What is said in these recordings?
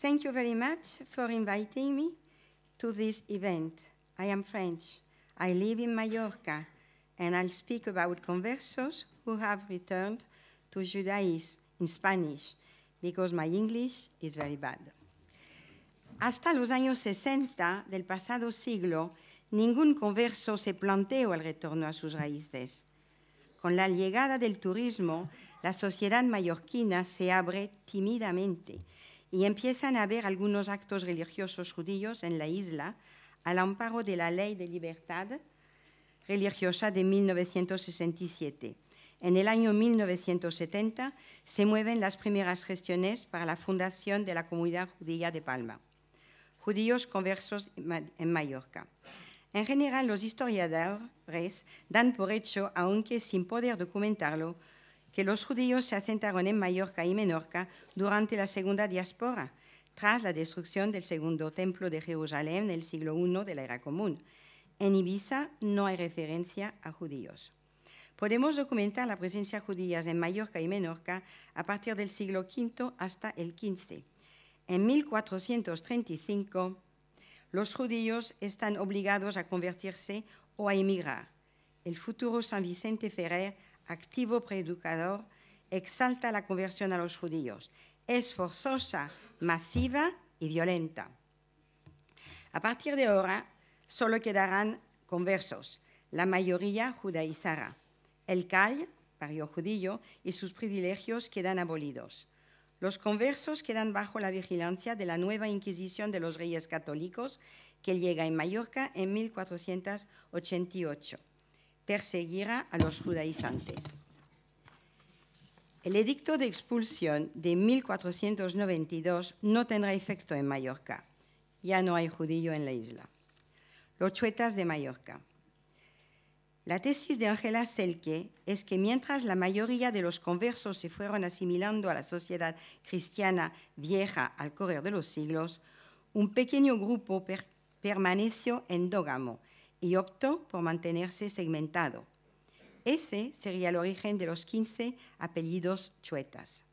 Thank you very much for inviting me to this event. I am French. I live in Mallorca, and I'll speak about conversos who have returned to Judaism in Spanish, because my English is very bad. Hasta los años 60 del pasado siglo, ningún converso se planteó el retorno a sus raíces. Con la llegada del turismo, la sociedad mallorquina se abre tímidamente y empiezan a haber algunos actos religiosos judíos en la isla al amparo de la Ley de Libertad Religiosa de 1967. En el año 1970 se mueven las primeras gestiones para la fundación de la Comunidad Judía de Palma. Judíos conversos en Mallorca. En general, los historiadores dan por hecho, aunque sin poder documentarlo, que los judíos se asentaron en Mallorca y Menorca durante la segunda diáspora, tras la destrucción del segundo templo de Jerusalén en el siglo I de la Era Común. En Ibiza no hay referencia a judíos. Podemos documentar la presencia judía en Mallorca y Menorca a partir del siglo V hasta el XV. En 1435, los judíos están obligados a convertirse o a emigrar. El futuro San Vicente Ferrer, activo predicador, exalta la conversión a los judíos. Es forzosa, masiva y violenta. A partir de ahora, solo quedarán conversos. La mayoría judaizará. El CAI, barrio judío, y sus privilegios quedan abolidos. Los conversos quedan bajo la vigilancia de la nueva Inquisición de los Reyes Católicos, que llega en Mallorca en 1488. Perseguirá a los judaizantes. El edicto de expulsión de 1492 no tendrá efecto en Mallorca. Ya no hay judío en la isla. Los chuetas de Mallorca. La tesis de Ángela Selke es que mientras la mayoría de los conversos se fueron asimilando a la sociedad cristiana vieja al correr de los siglos, un pequeño grupo permaneció endógamo y optó por mantenerse segmentado. Ese sería el origen de los 15 apellidos chuetas.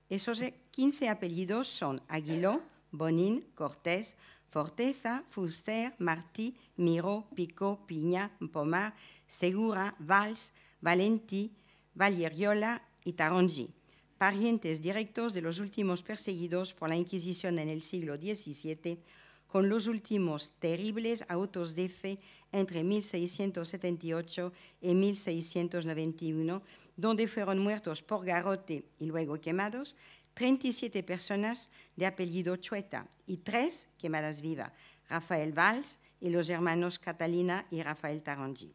Esos 15 apellidos son Aguiló, Bonín, Cortés, Forteza, Fuster, Martí, Miró, Picó, Piña, Pomar, Segura, Valls, Valentí, Valleriola y Taronji, parientes directos de los últimos perseguidos por la Inquisición en el siglo XVII, con los últimos terribles autos de fe entre 1678 y 1691, donde fueron muertos por garrote y luego quemados 37 personas de apellido Chueta y 3 quemadas vivas, Rafael Valls y los hermanos Catalina y Rafael Taronji.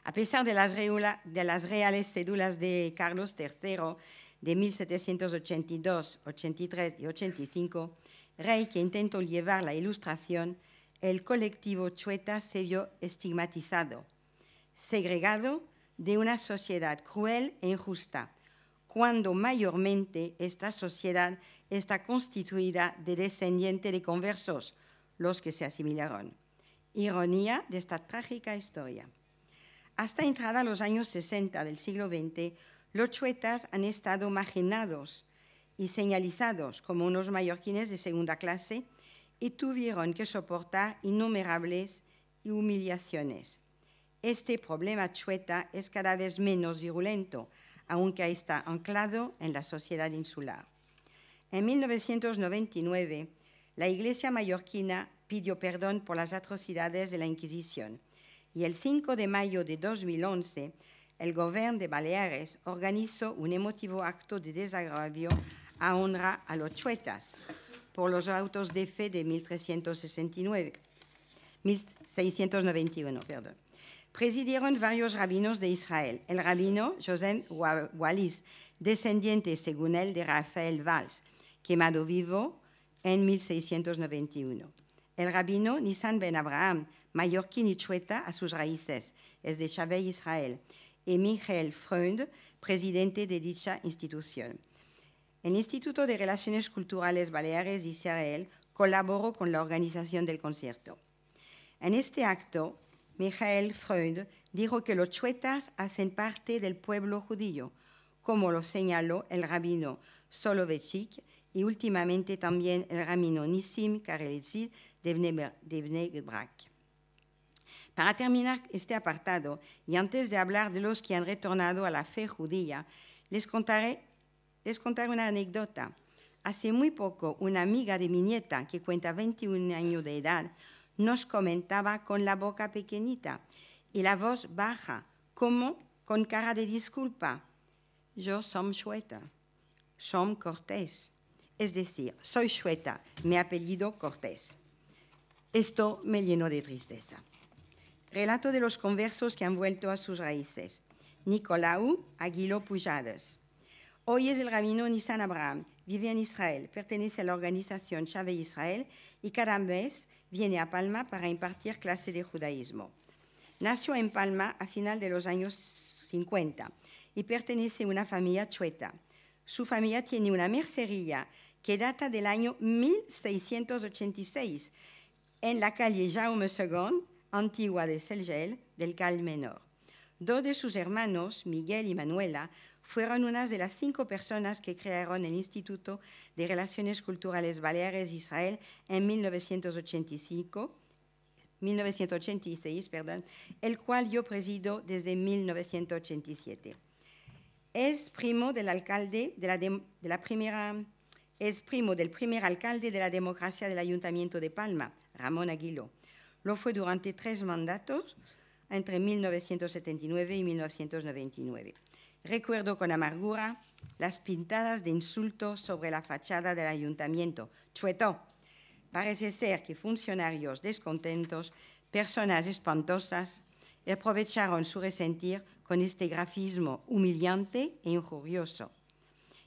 A pesar de las reales cédulas de Carlos III de 1782, 83 y 85, rey que intentó llevar la Ilustración, el colectivo Chueta se vio estigmatizado, segregado de una sociedad cruel e injusta, cuando mayormente esta sociedad está constituida de descendientes de conversos, los que se asimilaron. Ironía de esta trágica historia. Hasta entrada los años 60 del siglo XX, los chuetas han estado marginados y señalizados como unos mallorquines de segunda clase y tuvieron que soportar innumerables humillaciones. Este problema chueta es cada vez menos virulento, aunque está anclado en la sociedad insular. En 1999, la Iglesia mallorquina pidió perdón por las atrocidades de la Inquisición y el 5 de mayo de 2011, el gobierno de Baleares organizó un emotivo acto de desagravio a honra a los chuetas por los autos de fe de 1691. Presidieron varios rabinos de Israel. El rabino Joseph Wallis, descendiente, según él, de Rafael Valls, quemado vivo en 1691. El rabino Nissan Ben Abraham, mallorquín y chueta a sus raíces, es de Chavey, Israel, y Michael Freund, presidente de dicha institución. El Instituto de Relaciones Culturales Baleares de Israel colaboró con la organización del concierto. En este acto, Michael Freund dijo que los chuetas hacen parte del pueblo judío, como lo señaló el rabino Soloveitchik y últimamente también el rabino Nissim Karelitzi de Bnei Brak. Para terminar este apartado, y antes de hablar de los que han retornado a la fe judía, les contaré una anécdota. Hace muy poco, una amiga de mi nieta, que cuenta 21 años de edad, nos comentaba con la boca pequeñita y la voz baja, como con cara de disculpa: yo soy Shweta, soy Cortés. Es decir, soy Shweta, mi apellido Cortés. Esto me llenó de tristeza. Relato de los conversos que han vuelto a sus raíces. Nicolau Aguilo Pujades. Hoy es el rabino Nissan Abraham, vive en Israel, pertenece a la organización Shavei Israel y cada mes viene a Palma para impartir clase de judaísmo. Nació en Palma a final de los años 50 y pertenece a una familia chueta. Su familia tiene una mercería que data del año 1686 en la calle Jaume II, antigua de Celgel, del Cal Menor. Dos de sus hermanos, Miguel y Manuela, fueron unas de las 5 personas que crearon el Instituto de Relaciones Culturales Baleares-Israel en 1986, el cual yo presido desde 1987. Es primo del alcalde es primo del primer alcalde de la democracia del Ayuntamiento de Palma, Ramón Aguilo. Lo fue durante 3 mandatos, entre 1979 y 1999. Recuerdo con amargura las pintadas de insultos sobre la fachada del ayuntamiento. Chueto. Parece ser que funcionarios descontentos, personas espantosas, aprovecharon su resentir con este grafismo humillante e injurioso.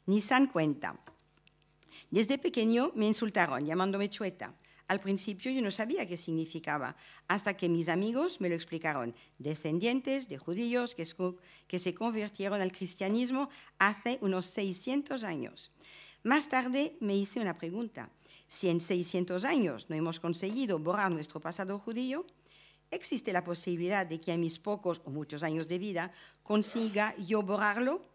Nissan cuenta: desde pequeño me insultaron llamándome Chueta. Al principio yo no sabía qué significaba, hasta que mis amigos me lo explicaron. Descendientes de judíos que se convirtieron al cristianismo hace unos 600 años. Más tarde me hice una pregunta: si en 600 años no hemos conseguido borrar nuestro pasado judío, ¿existe la posibilidad de que a mis pocos o muchos años de vida consiga yo borrarlo?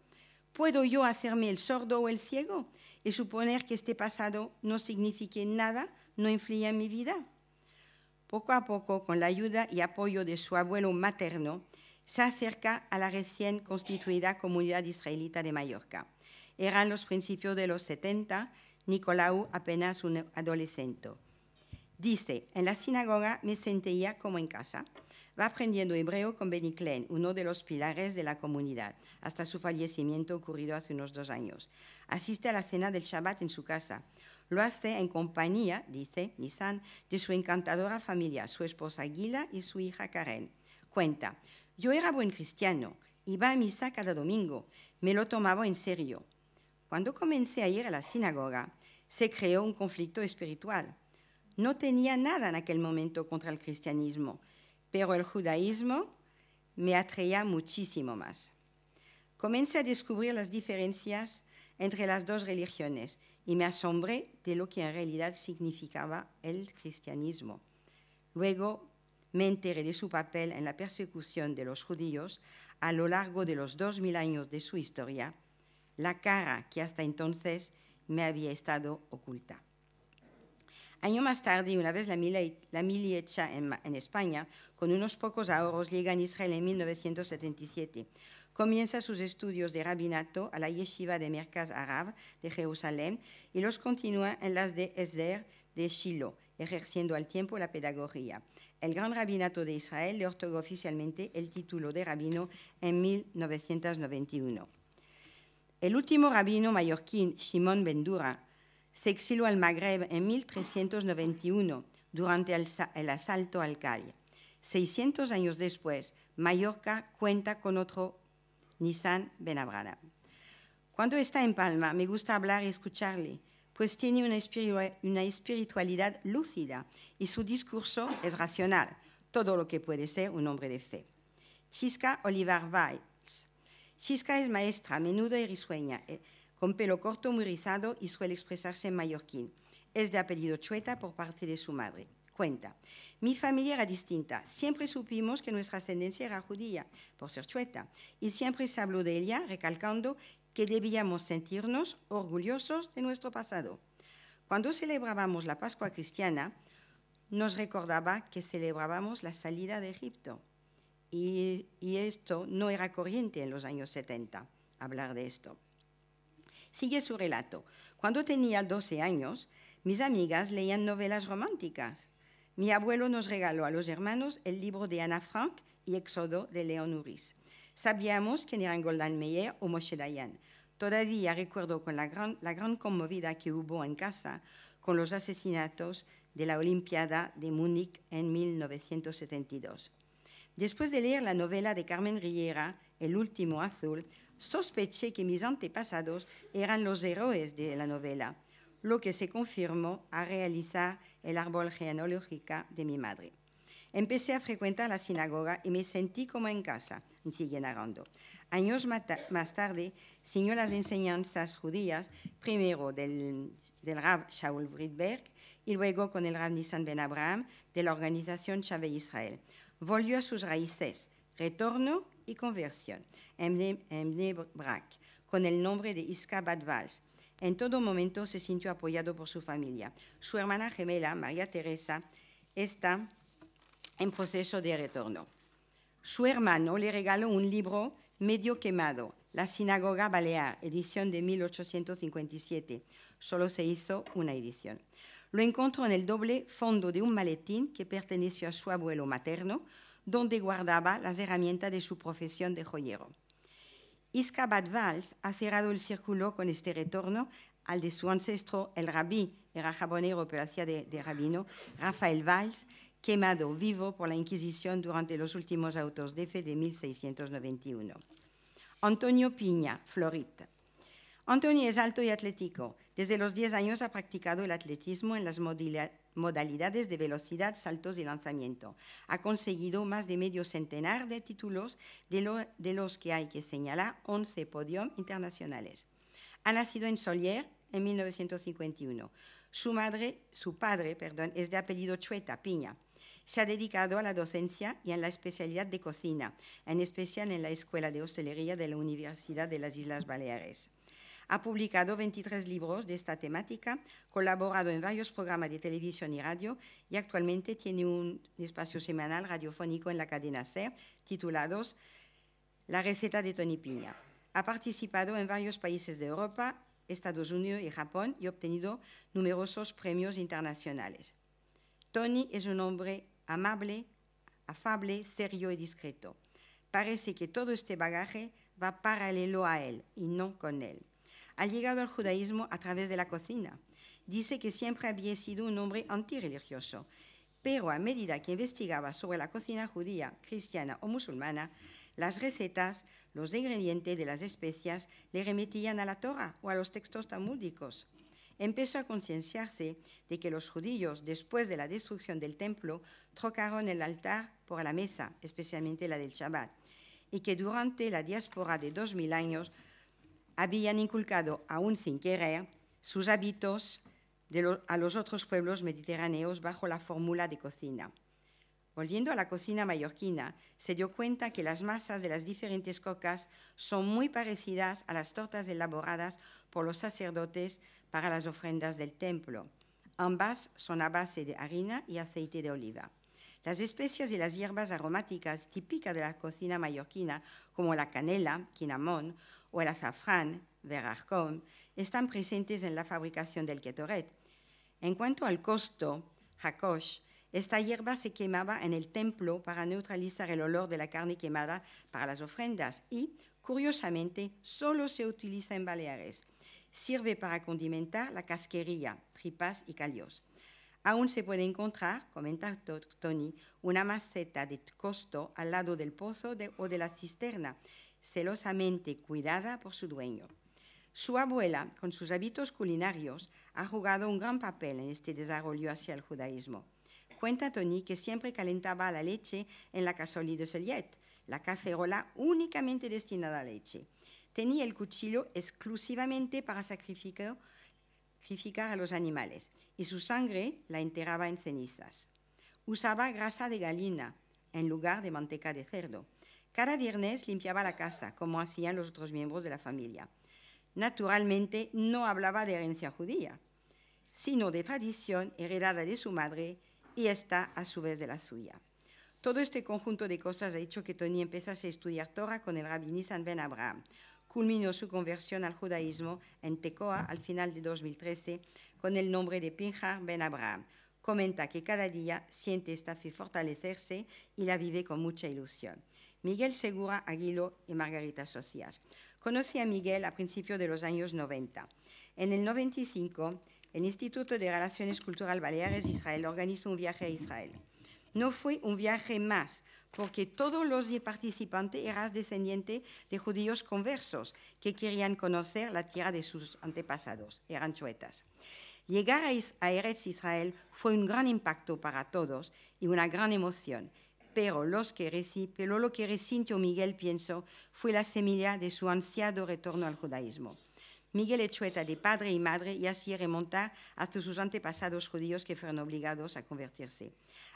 ¿Puedo yo hacerme el sordo o el ciego y suponer que este pasado no signifique nada, no influye en mi vida? Poco a poco, con la ayuda y apoyo de su abuelo materno, se acerca a la recién constituida comunidad israelita de Mallorca. Eran los principios de los 70, Nicolau apenas un adolescente. Dice: en la sinagoga me sentía como en casa. Va aprendiendo hebreo con Benny Klein, uno de los pilares de la comunidad, hasta su fallecimiento ocurrido hace unos 2 años. Asiste a la cena del Shabbat en su casa. Lo hace en compañía, dice Nissan, de su encantadora familia, su esposa Gila y su hija Karen. Cuenta: yo era buen cristiano, iba a misa cada domingo, me lo tomaba en serio. Cuando comencé a ir a la sinagoga, se creó un conflicto espiritual. No tenía nada en aquel momento contra el cristianismo, pero el judaísmo me atraía muchísimo más. Comencé a descubrir las diferencias entre las 2 religiones y me asombré de lo que en realidad significaba el cristianismo. Luego me enteré de su papel en la persecución de los judíos a lo largo de los 2000 años de su historia, la cara que hasta entonces me había estado oculta. Año más tarde, una vez la mili hecha en España, con unos pocos ahorros, llega a Israel en 1977. Comienza sus estudios de rabinato a la Yeshiva de Merkaz Arab de Jerusalén y los continúa en las de Esder de Shiloh, ejerciendo al tiempo la pedagogía. El Gran Rabinato de Israel le otorgó oficialmente el título de rabino en 1991. El último rabino mallorquín, Shimon Ben Dura, se exilió al Magreb en 1391 durante el asalto al Calle. 600 años después, Mallorca cuenta con otro Nissan Ben Abraham. Cuando está en Palma, me gusta hablar y escucharle, pues tiene una espiritualidad lúcida y su discurso es racional, todo lo que puede ser un hombre de fe. Chisca Olivar Valls. Chisca es maestra, menuda y risueña, con pelo corto, muy rizado y suele expresarse en mallorquín. Es de apellido Chueta por parte de su madre. Cuenta: mi familia era distinta. Siempre supimos que nuestra ascendencia era judía, por ser Chueta, y siempre se habló de ella, recalcando que debíamos sentirnos orgullosos de nuestro pasado. Cuando celebrábamos la Pascua cristiana, nos recordaba que celebrábamos la salida de Egipto. Y esto no era corriente en los años 70, hablar de esto. Sigue su relato. Cuando tenía 12 años, mis amigas leían novelas románticas. Mi abuelo nos regaló a los hermanos el libro de Ana Frank y Éxodo de León Uris. Sabíamos quién eran Golda Meir o Moshe Dayan. Todavía recuerdo con la gran conmovida que hubo en casa con los asesinatos de la Olimpiada de Múnich en 1972. Después de leer la novela de Carmen Riera, El último azul, sospeché que mis antepasados eran los héroes de la novela, lo que se confirmó al realizar el árbol genealógico de mi madre. Empecé a frecuentar la sinagoga y me sentí como en casa, sigue narrando. Años más tarde, siguió las enseñanzas judías, primero del Rav Shaul Friedberg y luego con el Rav Nissan Ben Abraham de la organización Shavei Israel. Volvió a sus raíces, retorno y conversión, en Bnei Brak, con el nombre de Iska Bat Vals. En todo momento se sintió apoyado por su familia. Su hermana gemela, María Teresa, está en proceso de retorno. Su hermano le regaló un libro medio quemado, La Sinagoga Balear, edición de 1857. Solo se hizo una edición. Lo encontró en el doble fondo de un maletín que perteneció a su abuelo materno, donde guardaba las herramientas de su profesión de joyero. Iska Bat Vals ha cerrado el círculo con este retorno al de su ancestro, el rabí, era jabonero pero hacía de rabino, Rafael Valls, quemado vivo por la Inquisición durante los últimos autos de fe de 1691. Antonio Piña, Florit. Antonio es alto y atlético. Desde los 10 años ha practicado el atletismo en las modalidades de velocidad, saltos y lanzamiento. Ha conseguido más de medio centenar de títulos, de los que hay que señalar 11 podios internacionales. Ha nacido en Solier en 1951. Su padre, es de apellido Chueta, Piña. Se ha dedicado a la docencia y a la especialidad de cocina, en especial en la Escuela de Hostelería de la Universidad de las Islas Baleares. Ha publicado 23 libros de esta temática, colaborado en varios programas de televisión y radio y actualmente tiene un espacio semanal radiofónico en la cadena SER titulados La receta de Tony Piña. Ha participado en varios países de Europa, Estados Unidos y Japón y ha obtenido numerosos premios internacionales. Tony es un hombre amable, afable, serio y discreto. Parece que todo este bagaje va paralelo a él y no con él. Ha llegado al judaísmo a través de la cocina. Dice que siempre había sido un hombre antirreligioso, pero a medida que investigaba sobre la cocina judía, cristiana o musulmana, las recetas, los ingredientes de las especias le remitían a la Torá o a los textos talmúdicos. Empezó a concienciarse de que los judíos, después de la destrucción del templo, trocaron el altar por la mesa, especialmente la del Shabbat, y que durante la diáspora de 2000 años habían inculcado, aún sin querer, sus hábitos a los otros pueblos mediterráneos bajo la fórmula de cocina. Volviendo a la cocina mallorquina, se dio cuenta que las masas de las diferentes cocas son muy parecidas a las tortas elaboradas por los sacerdotes para las ofrendas del templo. Ambas son a base de harina y aceite de oliva. Las especias y las hierbas aromáticas típicas de la cocina mallorquina, como la canela, cinnamon, o el azafrán, verarcón, están presentes en la fabricación del ketoret. En cuanto al costo, hakosh, esta hierba se quemaba en el templo para neutralizar el olor de la carne quemada para las ofrendas y, curiosamente, solo se utiliza en Baleares. Sirve para condimentar la casquería, tripas y callos. Aún se puede encontrar, comenta Tony, una maceta de costo al lado del pozo o de la cisterna, celosamente cuidada por su dueño. Su abuela, con sus hábitos culinarios, ha jugado un gran papel en este desarrollo hacia el judaísmo. Cuenta Tony que siempre calentaba la leche en la casoli de Sellet, la cacerola únicamente destinada a leche. Tenía el cuchillo exclusivamente para sacrificar a los animales y su sangre la enterraba en cenizas. Usaba grasa de gallina en lugar de manteca de cerdo. Cada viernes limpiaba la casa, como hacían los otros miembros de la familia. Naturalmente, no hablaba de herencia judía, sino de tradición heredada de su madre y esta a su vez de la suya. Todo este conjunto de cosas ha hecho que Tony empezase a estudiar Torah con el Rabbi Nissan Ben Abraham. Culminó su conversión al judaísmo en Tecoa al final de 2013 con el nombre de Pinchas Ben Abraham. Comenta que cada día siente esta fe fortalecerse y la vive con mucha ilusión. Miguel Segura Aguilo y Margarita Socias. Conocí a Miguel a principios de los años 90. En el 95, el Instituto de Relaciones Cultural Baleares de Israel organizó un viaje a Israel. No fue un viaje más, porque todos los participantes eran descendientes de judíos conversos que querían conocer la tierra de sus antepasados, eran chuetas. Llegar a Eretz Israel fue un gran impacto para todos y una gran emoción, pero lo que resintió Miguel, pienso, fue la semilla de su ansiado retorno al judaísmo. Miguel es chueta de padre y madre y así remonta hasta sus antepasados judíos que fueron obligados a convertirse.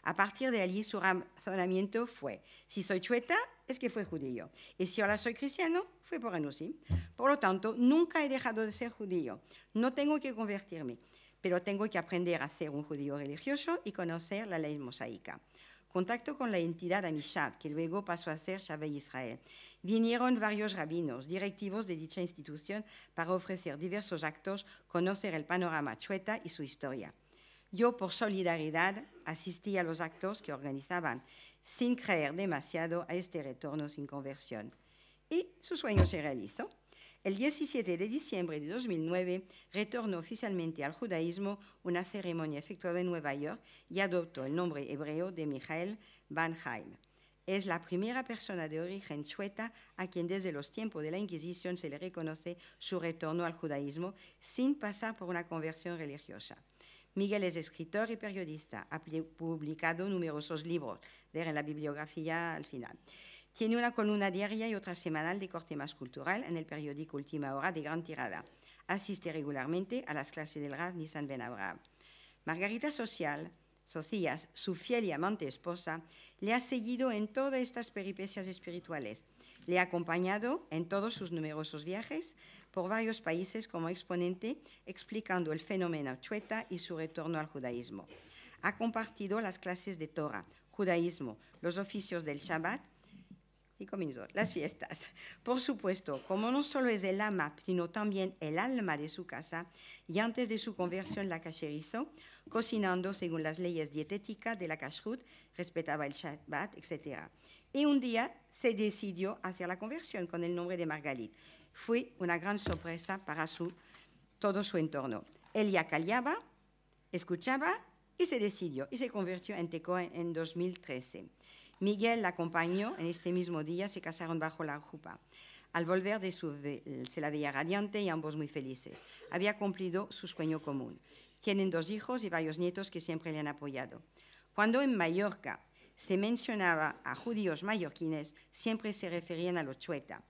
A partir de allí, su razonamiento fue, si soy chueta, es que fui judío. Y si ahora soy cristiano, fue por Anussim. Por lo tanto, nunca he dejado de ser judío. No tengo que convertirme, pero tengo que aprender a ser un judío religioso y conocer la ley mosaica. Contacto con la entidad Amishad, que luego pasó a ser Shavei Israel. Vinieron varios rabinos, directivos de dicha institución, para ofrecer diversos actos, conocer el panorama chueta y su historia. Yo, por solidaridad, asistí a los actos que organizaban, sin creer demasiado a este retorno sin conversión. Y su sueño se realizó. El 17 de diciembre de 2009 retornó oficialmente al judaísmo una ceremonia efectuada en Nueva York y adoptó el nombre hebreo de Michael Van Haim. Es la primera persona de origen chueta a quien desde los tiempos de la Inquisición se le reconoce su retorno al judaísmo sin pasar por una conversión religiosa. Miguel es escritor y periodista, ha publicado numerosos libros, ver en la bibliografía al final. Tiene una columna diaria y otra semanal de corte más cultural en el periódico Última Hora de gran tirada. Asiste regularmente a las clases del Rav Nissan Ben Abraham. Margarita Socias, su fiel y amante esposa, le ha seguido en todas estas peripecias espirituales. Le ha acompañado en todos sus numerosos viajes por varios países como exponente, explicando el fenómeno chueta y su retorno al judaísmo. Ha compartido las clases de Torah, judaísmo, los oficios del Shabbat, 5 minutos, las fiestas. Por supuesto, como no solo es el ama, sino también el alma de su casa, y antes de su conversión la cacherizó, cocinando según las leyes dietéticas de la kashrut, respetaba el Shabbat, etc. Y un día se decidió hacer la conversión con el nombre de Margalit. Fue una gran sorpresa para todo su entorno. Ella callaba, escuchaba y se decidió, y se convirtió en Tecoa en 2013. Miguel la acompañó en este mismo día, se casaron bajo la jupa. Al volver se la veía radiante y ambos muy felices. Había cumplido su sueño común. Tienen 2 hijos y varios nietos que siempre le han apoyado. Cuando en Mallorca se mencionaba a judíos mallorquines, siempre se referían a los chueta.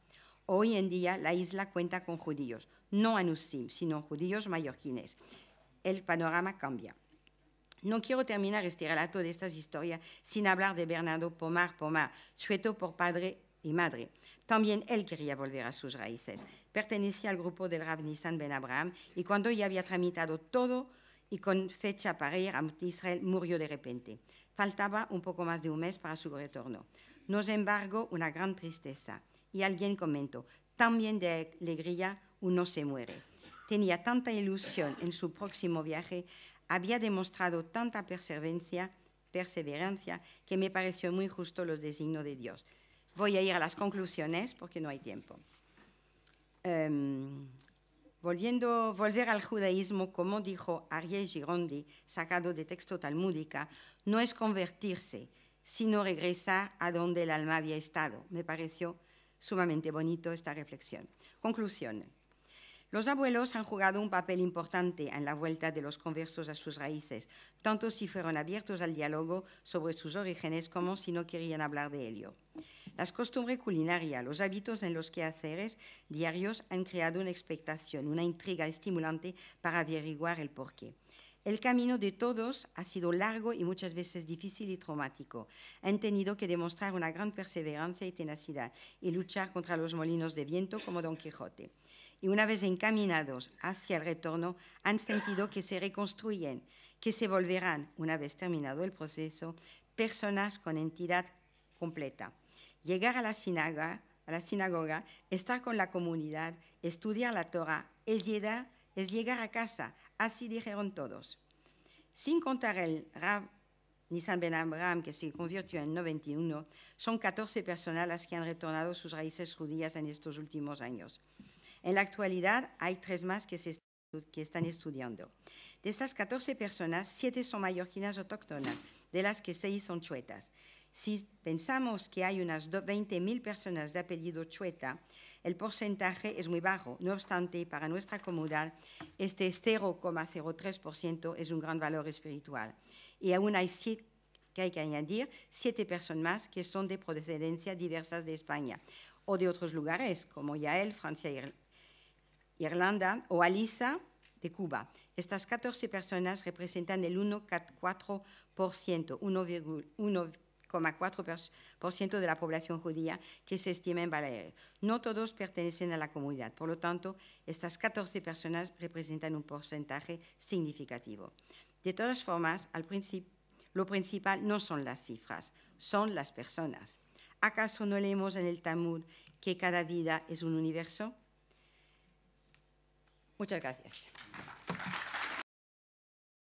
Hoy en día la isla cuenta con judíos, no anusim, sino judíos mallorquines. El panorama cambia. No quiero terminar este relato de estas historias sin hablar de Bernardo Pomar, chueto por padre y madre. También él quería volver a sus raíces. Pertenecía al grupo del Rav Nissan Ben Abraham y cuando ya había tramitado todo y con fecha para ir a Israel, murió de repente. Faltaba un poco más de un mes para su retorno. No, sin embargo, una gran tristeza. Y alguien comentó, también de alegría uno se muere. Tenía tanta ilusión en su próximo viaje, había demostrado tanta perseverancia que me pareció muy justo los designios de Dios. Voy a ir a las conclusiones porque no hay tiempo. Volver al judaísmo, como dijo Ariel Girondi, sacado de texto talmúdica, no es convertirse, sino regresar a donde el alma había estado. Me pareció sumamente bonito esta reflexión. Conclusión. Los abuelos han jugado un papel importante en la vuelta de los conversos a sus raíces, tanto si fueron abiertos al diálogo sobre sus orígenes como si no querían hablar de ello. Las costumbres culinarias, los hábitos en los quehaceres diarios han creado una expectación, una intriga estimulante para averiguar el porqué. El camino de todos ha sido largo y muchas veces difícil y traumático. Han tenido que demostrar una gran perseverancia y tenacidad y luchar contra los molinos de viento como Don Quijote. Y una vez encaminados hacia el retorno, han sentido que se reconstruyen, que se volverán, una vez terminado el proceso, personas con entidad completa. Llegar a la sinagoga, estar con la comunidad, estudiar la Torah, es llegar a casa. Así dijeron todos. Sin contar el Rav Nissan Ben Abraham, que se convirtió en 91, son 14 personas las que han retornado sus raíces judías en estos últimos años. En la actualidad hay 3 más que están estudiando. De estas 14 personas, 7 son mallorquinas autóctonas, de las que 6 son chuetas. Si pensamos que hay unas 20.000 personas de apellido chueta, el porcentaje es muy bajo. No obstante, para nuestra comunidad, este 0,03% es un gran valor espiritual. Y aún hay que añadir 7 personas más que son de procedencia diversas de España o de otros lugares, como Yael, Francia, Irlanda, o Aliza, de Cuba. Estas 14 personas representan el 1,4%, 1,4% de la población judía que se estima en Baleares. No todos pertenecen a la comunidad. Por lo tanto, estas 14 personas representan un porcentaje significativo. De todas formas, lo principal no son las cifras, son las personas. ¿Acaso no leemos en el Talmud que cada vida es un universo? Muchas gracias.